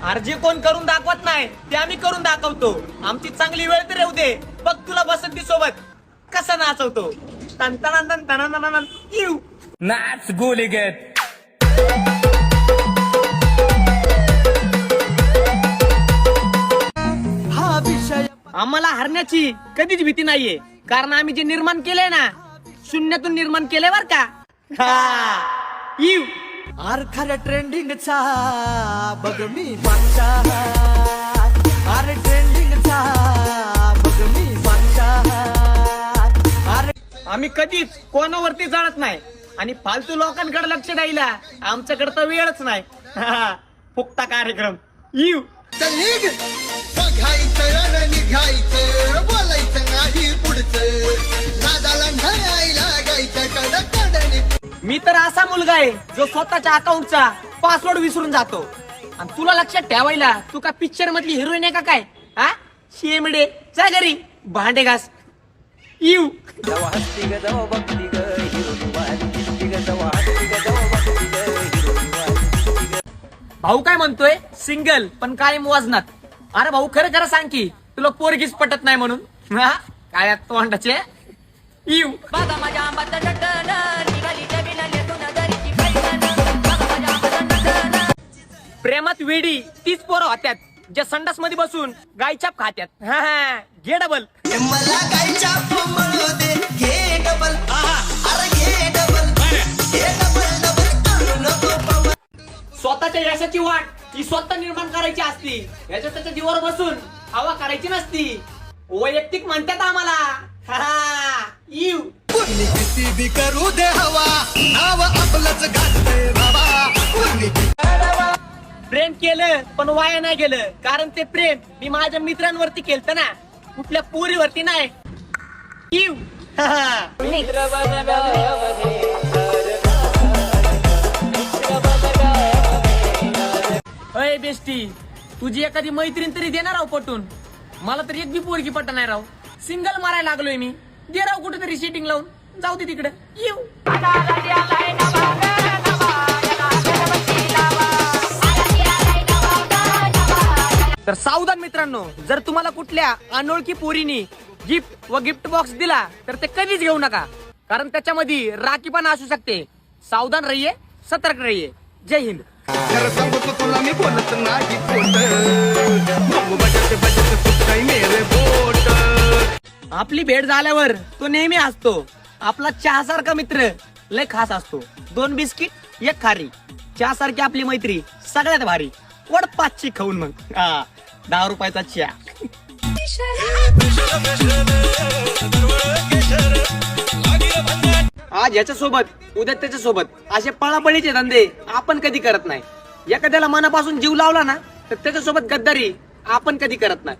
अरे जे कोण करून दाखवत नाही ते आम्ही करून दाखवतो. आमची चांगली वेळ तर येऊ दे. बघ तुला बसंती सोबत कसा नाचवतो. नाच गोलीगत. आम्हाला हरण्याची कधीच भीती नाहीये, कारण आम्ही जे निर्माण केलंय ना, शून्यातून निर्माण केलंय बर का. आर खऱ्या ट्रेंडिंगचा बघ मी बादशा. आर ट्रेंडिंगचा बघ मी बादशा. आम्ही कधीच कोणावरती जळत नाही आणि फालतू लोकांकडे लक्ष द्यायला आमच्याकडे तर वेळच नाही. फुकटा कार्यक्रम. बघायचं निघायचं, बोलायचं नाही पुढचं, नादाला नाही लागायचं कडकडणी. मी तर असा मुलगा आहे जो स्वतःच्या अकाउंटचा पासवर्ड विसरून जातो. आणि तुला लक्षात ठेवायला तू का पिक्चर मधली हिरोईन आहे का काय? हा शेमडे जा घरी भांडे घास. भाऊ काय म्हणतोय? सिंगल पण कायम वजनात. अरे भाऊ खरं खरं सांग की तुला पोरगीच पटत नाही म्हणून. काय तोंडाचे. प्रेमात वेडी तीच पोरं होत्यात ज्या संडास मध्ये बसून गायछाप खात्यात. घे डबल. मला काय चाप म्हणू दे, घे डबल. अरे घे डबल, घे डबल डबल करू नको पवन. स्वतःच्या यशाची वाट ही स्वतः निर्माण करायची असती. याच्या त्याच्या जीवावर बसून हवा करायची नसती. वैयक्तिक म्हणतात आम्हाला. कुणी किती बी करू दे हवा, नाव आपलंच घालते बाबा. प्रेम केलं पण वाया नाही गेलं, कारण ते प्रेम मी माझ्या मित्रांवरती केलतं ना, कुठल्या पोरीवरती नाही. अय बेस्टी, तुझी एखादी मैत्रीण तरी देणार राव पटून. मला तर एक बी पोरगी पट नाही राव. सिंगल मारायला लागलोय मी. दे राव कुठेतरी सेटिंग लावून. जाऊ दे तिकडे. तर सावधान मित्रांनो, जर तुम्हाला कुठल्या अनोळखी पोरीनी गिफ्ट व गिफ्ट बॉक्स दिला तर ते कधीच घेऊ नका, कारण त्याच्यामध्ये राखी पण असू शकते. सावधान रहिये, सतर्क रहिये. जय हिंद. खरं सांगतो तुला मी बोलत नाही खोटं, बजत सुटाई मेरे बोट. आपली भेट झाल्यावर तो नेहमी असतो. आपला चहा सारखा मित्र लय खास असतो. 2 बिस्किट 1 खारी, चहा सारखी आपली मैत्री सगळ्यात भारी. वड 5ची खाऊन मग 10 रुपयाचा चहा. आज याच्या सोबत उद्या त्याच्या सोबत असे पळापळीचे धंदे आपण कधी करत नाही. एखाद्याला मनापासून जीव लावला ना तर त्याच्यासोबत गद्दारी आपण कधी करत नाही.